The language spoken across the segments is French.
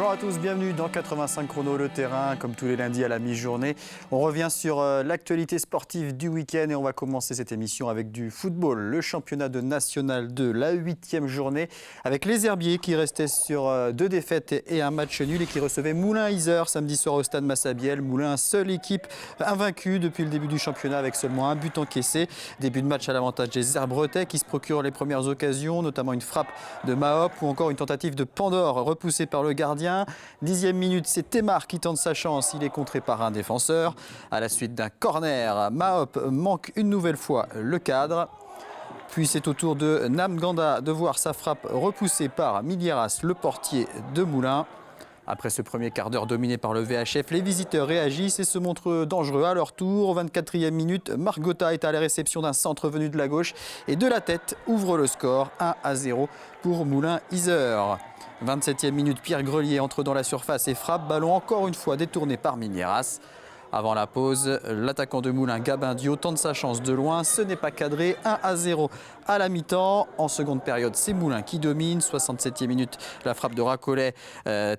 Bonjour à tous, bienvenue dans 85 chrono le terrain, comme tous les lundis à la mi-journée. On revient sur l'actualité sportive du week-end et on va commencer cette émission avec du football. Le championnat de National 2, la 8e journée, avec les Herbiers qui restaient sur 2 défaites et un match nul et qui recevaient Moulins-Yzeure samedi soir au stade Massabielle. Moulins, seule équipe invaincue depuis le début du championnat avec seulement un but encaissé. Début de match à l'avantage des Herbretais qui se procurent les premières occasions, notamment une frappe de Mahop ou encore une tentative de Pandore repoussée par le gardien. 10e minute, c'est Thémar qui tente sa chance. Il est contré par un défenseur. À la suite d'un corner, Mahop manque une nouvelle fois le cadre. Puis c'est au tour de Namganda de voir sa frappe repoussée par Milieras, le portier de Moulins. Après ce premier quart d'heure dominé par le VHF, les visiteurs réagissent et se montrent dangereux à leur tour. Au 24e minute, Margotta est à la réception d'un centre venu de la gauche et de la tête ouvre le score 1-0 pour Moulins-Yzeure. 27e minute, Pierre Grelier entre dans la surface et frappe. Ballon encore une fois détourné par Milieras. Avant la pause, l'attaquant de Moulins, Gabin Dio, tente sa chance de loin. Ce n'est pas cadré. 1-0 à la mi-temps. En seconde période, c'est Moulins qui domine. 67e minute, la frappe de Racollet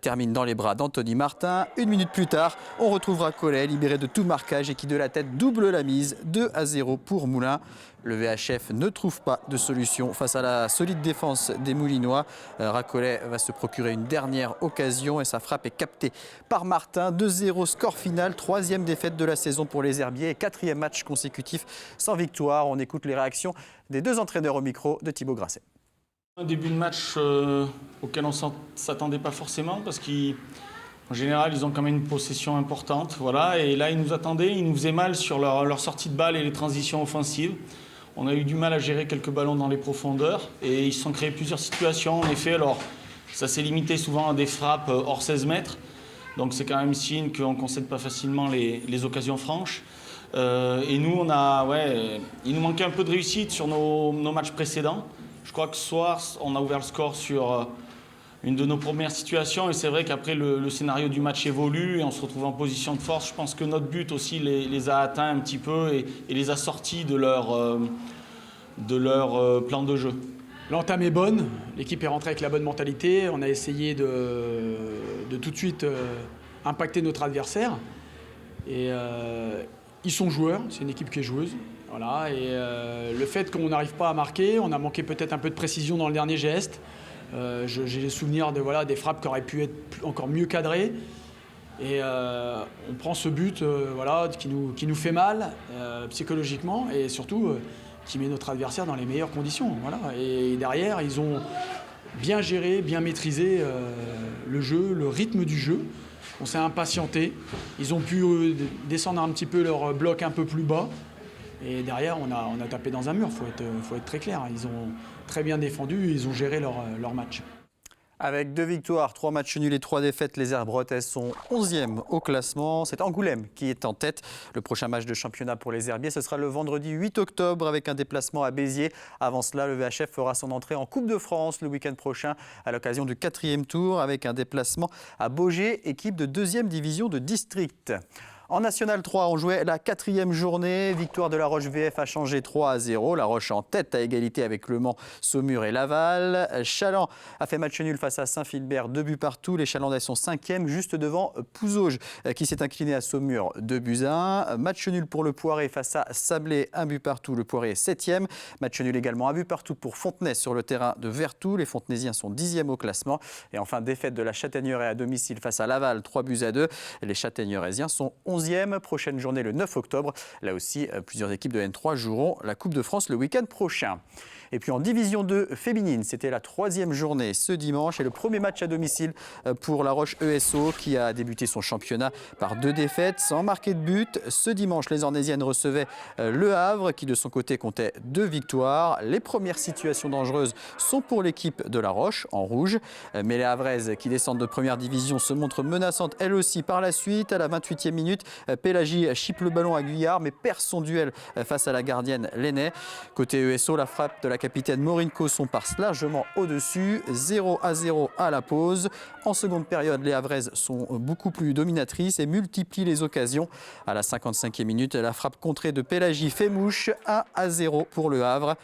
termine dans les bras d'Anthony Martin. Une minute plus tard, on retrouve Racollet libéré de tout marquage et qui de la tête double la mise. 2-0 pour Moulins. Le VHF ne trouve pas de solution face à la solide défense des Moulinois. Racollet va se procurer une dernière occasion et sa frappe est captée par Martin. 2-0 score final, 3e défaite de la saison pour les Herbiers et 4e match consécutif sans victoire. On écoute les réactions des deux entraîneurs au micro de Thibaut Grasset. Un début de match auquel on ne s'attendait pas forcément parce qu'en général, ils ont quand même une possession importante. Voilà. Et là, ils nous attendaient, ils nous faisaient mal sur leur sortie de balle et les transitions offensives. On a eu du mal à gérer quelques ballons dans les profondeurs et ils se sont créés plusieurs situations. En effet, alors ça s'est limité souvent à des frappes hors 16 mètres. Donc c'est quand même signe qu'on ne concède pas facilement les occasions franches. Et nous, il nous manquait un peu de réussite sur nos matchs précédents. Je crois que ce soir, on a ouvert le score sur une de nos premières situations. Et c'est vrai qu'après, le scénario du match évolue et on se retrouve en position de force. Je pense que notre but aussi les a atteints un petit peu et les a sortis de leur plan de jeu. L'entame est bonne, l'équipe est rentrée avec la bonne mentalité. On a essayé de tout de suite impacter notre adversaire. Et ils sont joueurs, c'est une équipe qui est joueuse. Voilà, et le fait qu'on n'arrive pas à marquer, on a manqué peut-être un peu de précision dans le dernier geste. J'ai les souvenirs des frappes qui auraient pu être encore mieux cadrées. Et on prend ce but qui nous fait mal psychologiquement et surtout qui met notre adversaire dans les meilleures conditions. Voilà. Et derrière, ils ont bien géré, bien maîtrisé le jeu, le rythme du jeu. On s'est impatienté. Ils ont pu descendre un petit peu leur bloc un peu plus bas. Et derrière, on a tapé dans un mur, faut être très clair. Ils ont très bien défendu, ils ont géré leur match. Avec 2 victoires, 3 matchs nuls et 3 défaites, les Herbretais sont 11e au classement. C'est Angoulême qui est en tête. Le prochain match de championnat pour les Herbiers, ce sera le vendredi 8 octobre avec un déplacement à Béziers. Avant cela, le VHF fera son entrée en Coupe de France le week-end prochain à l'occasion du 4e tour avec un déplacement à Baugé, équipe de 2e division de district. En National 3, on jouait la 4e journée. Victoire de La Roche VF a changé 3-0. La Roche en tête à égalité avec Le Mans, Saumur et Laval. Chaland a fait match nul face à Saint-Philbert, 2 buts partout. Les Chalandais sont 5e, juste devant Pouzauges qui s'est incliné à Saumur, 2-1. Match nul pour le Poiré face à Sablé, 1 but partout. Le Poiré est 7e. Match nul également, 1 but partout pour Fontenay sur le terrain de Vertou. Les Fontenaisiens sont 10e au classement. Et enfin, défaite de la Châtaigneraie à domicile face à Laval, 3-2. Les Châtaigneuraisiens sont 11e, prochaine journée le 9 octobre. Là aussi, plusieurs équipes de N3 joueront la Coupe de France le week-end prochain. Et puis en Division 2 féminine, c'était la 3e journée ce dimanche et le premier match à domicile pour La Roche ESO qui a débuté son championnat par 2 défaites sans marquer de but. Ce dimanche, les Ornésiennes recevaient Le Havre qui de son côté comptait 2 victoires. Les premières situations dangereuses sont pour l'équipe de La Roche en rouge. Mais les Havraises qui descendent de première division se montrent menaçantes elles aussi par la suite. À la 28e minute, Pélagie chipe le ballon à Guyard mais perd son duel face à la gardienne Lenné. Côté ESO, la frappe de la capitaine Maureen Cosson passe largement au-dessus. 0-0 à la pause. En seconde période, les Havraises sont beaucoup plus dominatrices et multiplient les occasions. À la 55e minute, la frappe contrée de Pélagie fait mouche. 1-0 pour le Havre.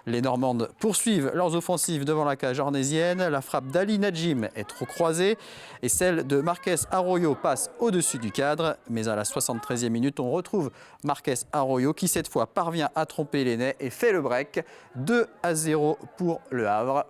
Les Normandes poursuivent leurs offensives devant la cage ornésienne. La frappe d'Ali Najim est trop croisée et celle de Marquez Arroyo passe au-dessus du cadre. Mais à la 73e minute, on retrouve Marquez Arroyo qui cette fois parvient à tromper les nez et fait le break. 2-0 pour Le Havre.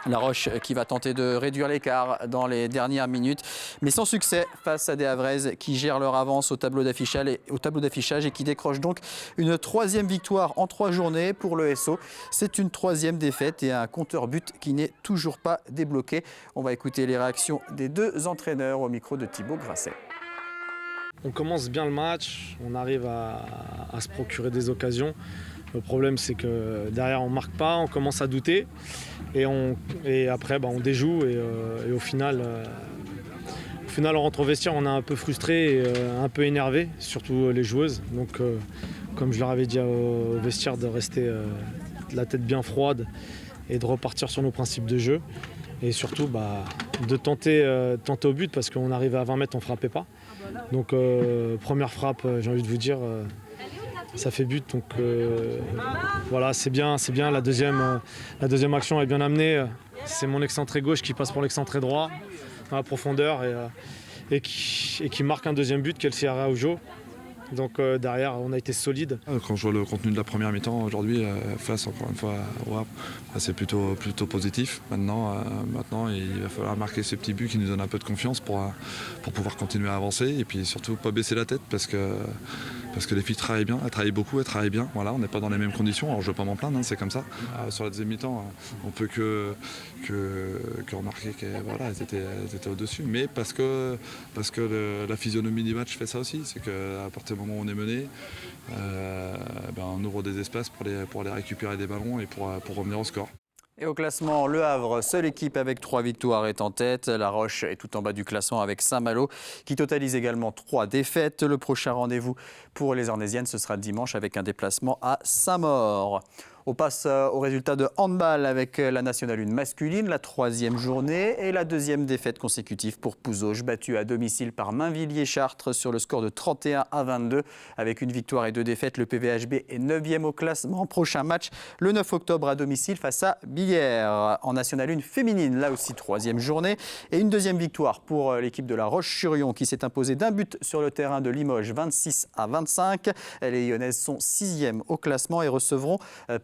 La Roche qui va tenter de réduire l'écart dans les dernières minutes, mais sans succès face à des Havraises qui gèrent leur avance au tableau d'affichage et qui décrochent donc une 3e victoire en 3 journées pour le SO. C'est une 3e défaite et un compteur but qui n'est toujours pas débloqué. On va écouter les réactions des 2 entraîneurs au micro de Thibaut Grasset. On commence bien le match, on arrive à se procurer des occasions. Le problème, c'est que derrière, on ne marque pas, on commence à douter. Et après, on déjoue. Et au final, on rentre au vestiaire, on est un peu frustré et un peu énervé, surtout les joueuses. Donc, comme je leur avais dit au vestiaire, de rester la tête bien froide et de repartir sur nos principes de jeu. Et surtout, de tenter au but, parce qu'on arrivait à 20 mètres, on ne frappait pas. Donc, première frappe, j'ai envie de vous dire... ça fait but, donc voilà, c'est bien. La deuxième action est bien amenée. C'est mon excentré gauche qui passe pour l'excentré droit dans la profondeur et qui marque un deuxième but, qu'elle s'est à Araujo. Donc derrière, on a été solide. Quand je vois le contenu de la première mi-temps aujourd'hui, face encore une fois au Havre, c'est plutôt positif. Maintenant, il va falloir marquer ces petits buts qui nous donnent un peu de confiance pour pouvoir continuer à avancer et puis surtout pas baisser la tête parce que les filles travaillent bien, elles travaillent beaucoup, elles travaillent bien. Voilà, on n'est pas dans les mêmes conditions, alors je ne veux pas m'en plaindre, c'est comme ça. Sur la deuxième mi-temps, on peut que remarquer qu'elles étaient au-dessus, mais parce que la physionomie du match fait ça aussi, c'est qu'à partir du moment où on est mené, on ouvre des espaces pour aller récupérer des ballons et pour revenir au score. Et au classement, Le Havre, seule équipe avec 3 victoires, est en tête. La Roche est tout en bas du classement avec Saint-Malo qui totalise également 3 défaites. Le prochain rendez-vous pour les Ornésiennes, ce sera dimanche avec un déplacement à Saint-Maur. On passe au résultat de handball avec la Nationale 1 masculine, la 3e journée et la 2e défaite consécutive pour Pouzauges, battue à domicile par Mainvilliers-Chartres sur le score de 31-22. Avec une victoire et 2 défaites, le PVHB est 9e au classement. Prochain match le 9 octobre à domicile face à Billières. En Nationale 1 féminine, là aussi 3e journée et une 2e victoire pour l'équipe de la Roche-sur-Yon qui s'est imposée d'1 but sur le terrain de Limoges, 26-25. Les Lyonnaises sont 6e au classement et recevront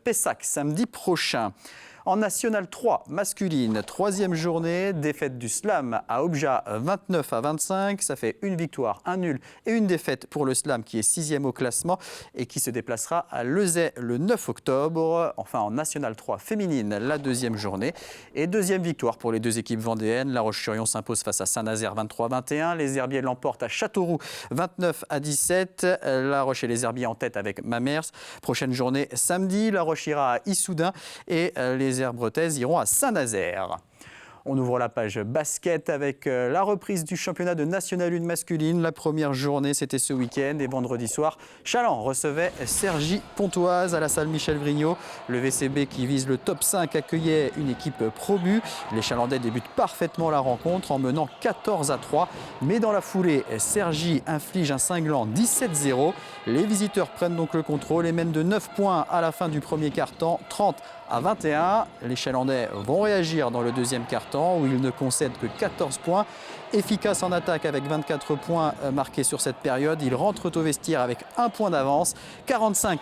Pessac samedi prochain. En National 3 masculine, 3e journée, défaite du Slam à Objat 29-25. Ça fait une victoire, un nul et une défaite pour le Slam qui est 6e au classement et qui se déplacera à Lezay le 9 octobre. Enfin en National 3 féminine, la 2e journée et 2e victoire pour les 2 équipes vendéennes. La Roche-sur-Yon s'impose face à Saint-Nazaire 23-21. Les Herbiers l'emportent à Châteauroux 29-17. La Roche et les Herbiers en tête avec Mamers. Prochaine journée samedi, La Roche ira à Issoudun et les Herbretaises iront à Saint-Nazaire. On ouvre la page basket avec la reprise du championnat de National 1 masculine. La première journée, c'était ce week-end et vendredi soir, Chaland recevait Cergy-Pontoise à la salle Michel Vrignot. Le VCB qui vise le top 5 accueillait une équipe promue. Les Chalandais débutent parfaitement la rencontre en menant 14-3. Mais dans la foulée, Cergy inflige un cinglant 17-0. Les visiteurs prennent donc le contrôle et mènent de 9 points à la fin du premier quart-temps, 30-21. Les Chalandais vont réagir dans le deuxième quart-temps où ils ne concèdent que 14 points. Efficace en attaque avec 24 points marqués sur cette période. Ils rentrent au vestiaire avec 1 point d'avance, 45-44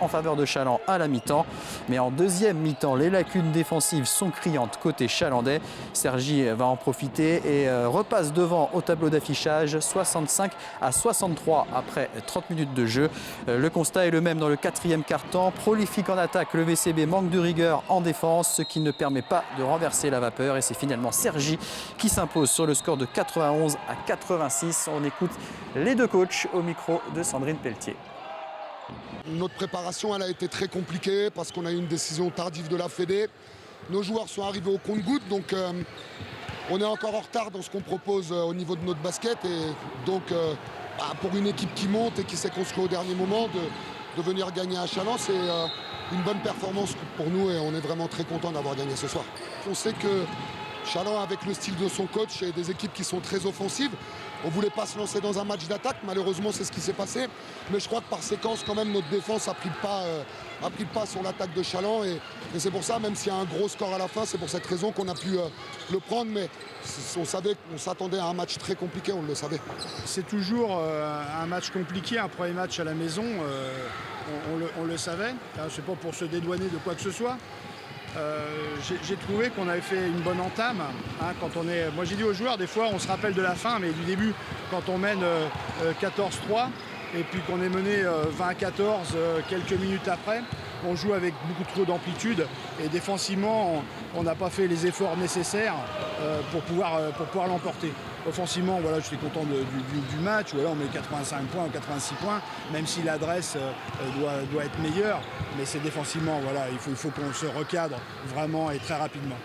en faveur de Chaland à la mi-temps. Mais en deuxième mi-temps, les lacunes défensives sont criantes côté chalandais. Cergy va en profiter et repasse devant au tableau d'affichage 65-63 après 30 minutes de jeu. Le constat est le même dans le quatrième quart-temps. Prolifique en attaque, le VCB manque de rigueur en défense, ce qui ne permet pas de renverser la vapeur. Et c'est finalement Cergy qui s'impose sur le score de 91-86. On écoute les 2 coachs au micro de Sandrine Pelletier. Notre préparation elle a été très compliquée parce qu'on a eu une décision tardive de la Fédé. Nos joueurs sont arrivés au compte-gouttes, donc on est encore en retard dans ce qu'on propose au niveau de notre basket. Et donc pour une équipe qui monte et qui s'est construite au dernier moment, de venir gagner à Chaland, c'est une bonne performance pour nous et on est vraiment très content d'avoir gagné ce soir. On sait que Chalon, avec le style de son coach et des équipes qui sont très offensives, on ne voulait pas se lancer dans un match d'attaque. Malheureusement, c'est ce qui s'est passé. Mais je crois que par séquence, quand même, notre défense a pris le pas sur l'attaque de Chalon. Et c'est pour ça, même s'il y a un gros score à la fin, c'est pour cette raison qu'on a pu le prendre. Mais on savait qu'on s'attendait à un match très compliqué, on le savait. C'est toujours un match compliqué, un premier match à la maison. On le savait. C'est pas pour se dédouaner de quoi que ce soit. J'ai trouvé qu'on avait fait une bonne entame. Moi j'ai dit aux joueurs, des fois on se rappelle de la fin, mais du début, quand on mène 14-3 et puis qu'on est mené 20-14 quelques minutes après, on joue avec beaucoup trop d'amplitude et défensivement on n'a pas fait les efforts nécessaires pour pouvoir l'emporter. Offensivement, voilà, j'étais content du match. Voilà, on met 85 points ou 86 points, même si l'adresse doit être meilleure. Mais c'est défensivement, voilà, il faut qu'on se recadre vraiment et très rapidement.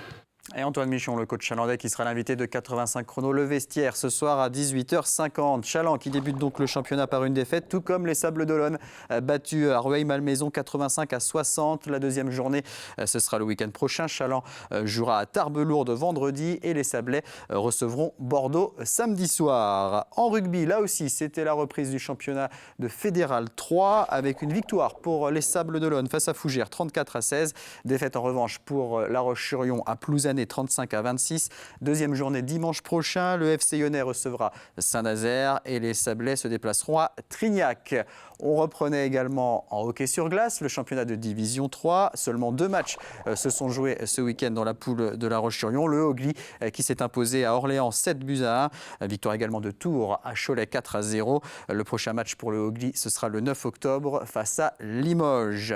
Et Antoine Michon, le coach chalandais, qui sera l'invité de 85 chrono le vestiaire ce soir à 18h50. Chaland qui débute donc le championnat par une défaite, tout comme les Sables d'Olonne, battus à Rueil-Malmaison 85-60. La deuxième journée, ce sera le week-end prochain. Chaland jouera à Tarbes-Lourdes vendredi et les Sablais recevront Bordeaux samedi soir. En rugby, là aussi, c'était la reprise du championnat de Fédéral 3 avec une victoire pour les Sables d'Olonne face à Fougères 34-16. Défaite en revanche pour La Roche-sur-Yon à Plouzané 35-26. Deuxième journée dimanche prochain. Le FC Lyonnais recevra Saint-Nazaire et les Sablais se déplaceront à Trignac. On reprenait également en hockey sur glace le championnat de Division 3. Seulement 2 matchs se sont joués ce week-end dans la poule de La Roche-sur-Yon. Le Hogli qui s'est imposé à Orléans 7-1. Victoire également de Tours à Cholet 4-0. Le prochain match pour le Hogli, ce sera le 9 octobre face à Limoges.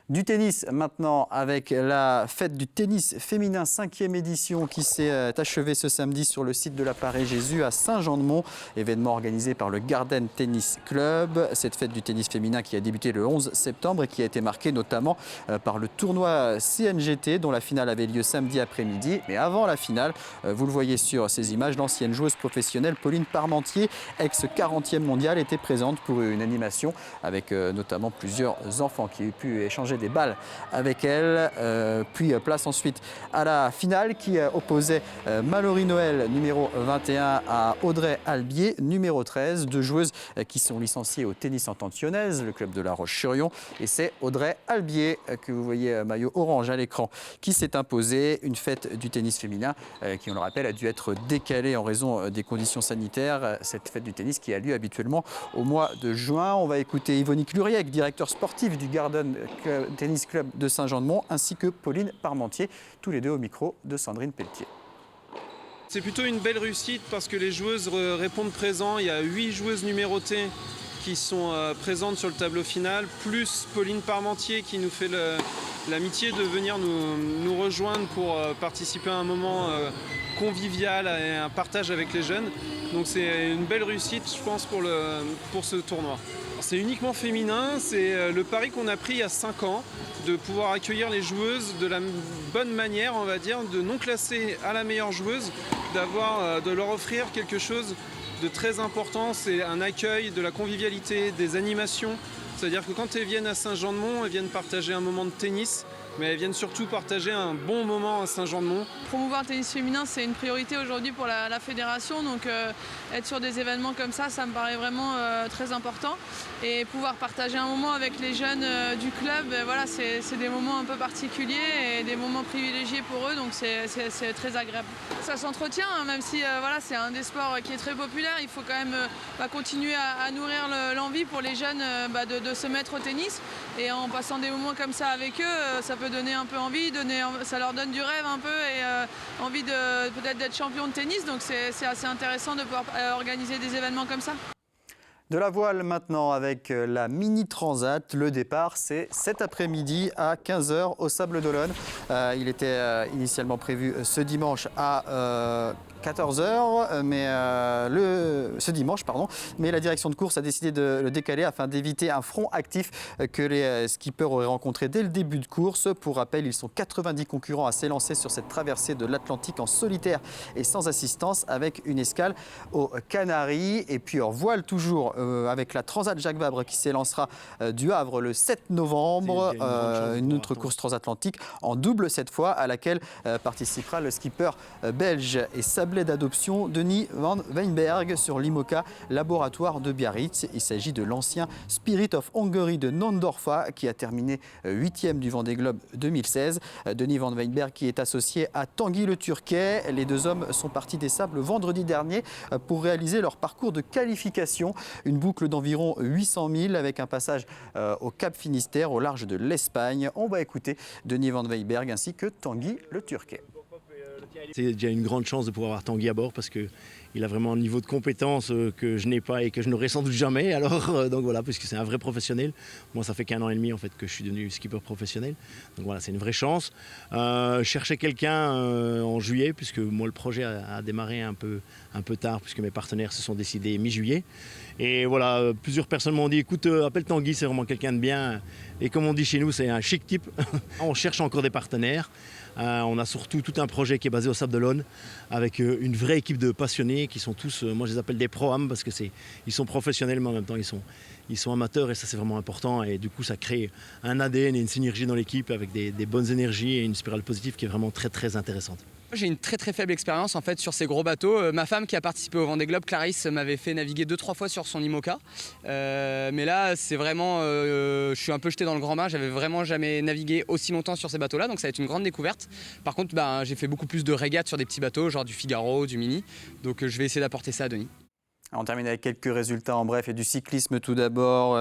Du tennis maintenant avec la fête du tennis féminin 5e édition qui s'est achevée ce samedi sur le site de la Paris-Jésus à Saint-Jean-de-Mont. Événement organisé par le Garden Tennis Club. Cette fête du tennis féminin qui a débuté le 11 septembre et qui a été marquée notamment par le tournoi CNGT dont la finale avait lieu samedi après-midi. Mais avant la finale, vous le voyez sur ces images, l'ancienne joueuse professionnelle Pauline Parmentier, ex-40e mondiale, était présente pour une animation avec notamment plusieurs enfants qui ont pu échanger des balles avec elle. Puis place ensuite à la finale qui opposait Mallory Noël, numéro 21, à Audrey Albier, numéro 13. Deux joueuses qui sont licenciées au tennis Entente-Lyonnaise, le club de La Roche-sur-Yon. Et c'est Audrey Albier, que vous voyez maillot orange à l'écran, qui s'est imposée. Une fête du tennis féminin qui, on le rappelle, a dû être décalée en raison des conditions sanitaires. Cette fête du tennis qui a lieu habituellement au mois de juin. On va écouter Yvonique Luriec, directeur sportif du Garden Tennis Club de Saint-Jean-de-Mont, ainsi que Pauline Parmentier, tous les deux au micro de Sandrine Pelletier. C'est plutôt une belle réussite parce que les joueuses répondent présents. Il y a 8 joueuses numérotées qui sont présentes sur le tableau final, plus Pauline Parmentier qui nous fait l'amitié de venir nous rejoindre pour participer à un moment convivial et un partage avec les jeunes. Donc c'est une belle réussite, je pense, pour ce tournoi. C'est uniquement féminin, c'est le pari qu'on a pris il y a 5 ans, de pouvoir accueillir les joueuses de la bonne manière, on va dire, de non classer à la meilleure joueuse, de leur offrir quelque chose de très important, c'est un accueil, de la convivialité, des animations. C'est-à-dire que quand elles viennent à Saint-Jean-de-Mont, elles viennent partager un moment de tennis, mais elles viennent surtout partager un bon moment à Saint-Jean-de-Mont. Promouvoir le tennis féminin, c'est une priorité aujourd'hui pour la fédération, donc être sur des événements comme ça me paraît vraiment très important. Et pouvoir partager un moment avec les jeunes du club, voilà, c'est des moments un peu particuliers et des moments privilégiés pour eux, donc c'est très agréable. Ça s'entretient, hein, même si voilà, c'est un des sports qui est très populaire, il faut quand même continuer à nourrir l'envie pour les jeunes de se mettre au tennis. Et en passant des moments comme ça avec eux, ça peut donner un peu envie, ça leur donne du rêve un peu et envie peut-être d'être champion de tennis. Donc c'est assez intéressant de pouvoir organiser des événements comme ça. De la voile maintenant avec la Mini Transat. Le départ, c'est cet après-midi à 15h au Sables d'Olonne. Il était initialement prévu ce dimanche à 14h, mais ce dimanche, mais la direction de course a décidé de le décaler afin d'éviter un front actif que les skippers auraient rencontré dès le début de course. Pour rappel, ils sont 90 concurrents à s'élancer sur cette traversée de l'Atlantique en solitaire et sans assistance, avec une escale aux Canaries. Et puis en voile toujours avec la Transat Jacques Vabre qui s'élancera du Havre le 7 novembre. Une autre course transatlantique en double cette fois, à laquelle participera le skipper belge et sablé d'adoption Denis Van Weinberg sur l'IMOCA laboratoire de Biarritz. Il s'agit de l'ancien Spirit of Hungary de Nondorfa qui a terminé 8e du Vendée Globe 2016. Denis Van Weinberg qui est associé à Tanguy Le Turquet. Les deux hommes sont partis des sables vendredi dernier pour réaliser leur parcours de qualification. Une boucle d'environ 800 000 avec un passage au Cap Finistère au large de l'Espagne. On va écouter Denis Van Weinberg ainsi que Tanguy Le Turquet. C'est déjà une grande chance de pouvoir avoir Tanguy à bord parce qu'il a vraiment un niveau de compétence que je n'ai pas et que je n'aurai sans doute jamais. Alors, donc voilà, puisque c'est un vrai professionnel. Moi, ça fait qu'1 an et demi en fait, que je suis devenu skipper professionnel. Donc voilà, c'est une vraie chance. Chercher quelqu'un en juillet, puisque moi, le projet a démarré un peu tard, puisque mes partenaires se sont décidés mi-juillet. Et voilà, plusieurs personnes m'ont dit, écoute, appelle Tanguy, c'est vraiment quelqu'un de bien. Et comme on dit chez nous, c'est un chic type. On cherche encore des partenaires. On a surtout tout un projet qui est basé au Sable d'Olonne avec une vraie équipe de passionnés qui sont tous, moi je les appelle des pro-âmes parce qu'ils sont professionnels mais en même temps ils sont amateurs et ça c'est vraiment important et du coup ça crée un ADN et une synergie dans l'équipe avec des bonnes énergies et une spirale positive qui est vraiment très très intéressante. J'ai une très très faible expérience en fait sur ces gros bateaux. Ma femme qui a participé au Vendée Globe, Clarisse, m'avait fait naviguer 2-3 fois sur son IMOCA. Mais là c'est vraiment, je suis un peu jeté dans le grand bain. J'avais vraiment jamais navigué aussi longtemps sur ces bateaux-là, donc ça va être une grande découverte. Par contre, j'ai fait beaucoup plus de régates sur des petits bateaux, genre du Figaro, du Mini. Donc je vais essayer d'apporter ça à Denis. On termine avec quelques résultats en bref et du cyclisme tout d'abord.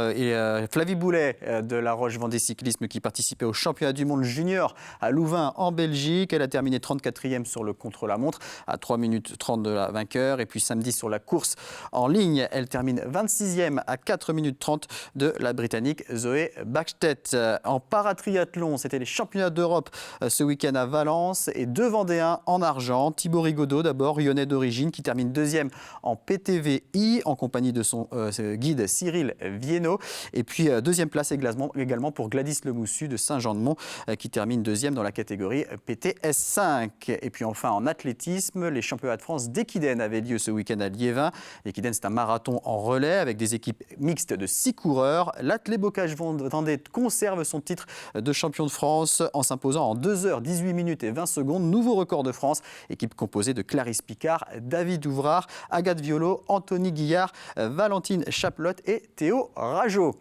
Flavie Boulet de La Roche-Vendée Cyclisme qui participait au championnat du monde junior à Louvain en Belgique. Elle a terminé 34e sur le contre-la-montre à 3 minutes 30 de la vainqueur. Et puis samedi sur la course en ligne, elle termine 26e à 4 minutes 30 de la Britannique Zoé Bachstedt. En paratriathlon, c'était les championnats d'Europe ce week-end à Valence et 2 Vendéens en argent. Thibaut Rigaudot d'abord, lyonnais d'origine, qui termine 2e en PTV en compagnie de son guide Cyril Viennot. Et puis deuxième place également pour Gladys Lemoussu de Saint-Jean-de-Mont qui termine 2e dans la catégorie PTS5. Et puis enfin en athlétisme, les championnats de France d'Equidène avaient lieu ce week-end à Liévin. Equidène, c'est un marathon en relais avec des équipes mixtes de 6 coureurs. L'Athlé Bocage-Vendée conserve son titre de champion de France en s'imposant en 2h 18 minutes et 20 secondes. Nouveau record de France. Équipe composée de Clarisse Picard, David Ouvrard, Agathe Violo, Anthony Guillard, Valentine Chaplotte et Théo Rageau.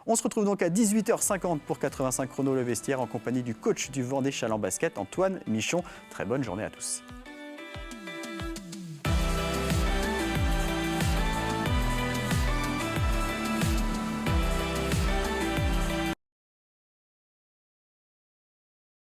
On se retrouve donc à 18h50 pour 85 chrono le vestiaire en compagnie du coach du Vendée Chaland Basket, Antoine Michon. Très bonne journée à tous.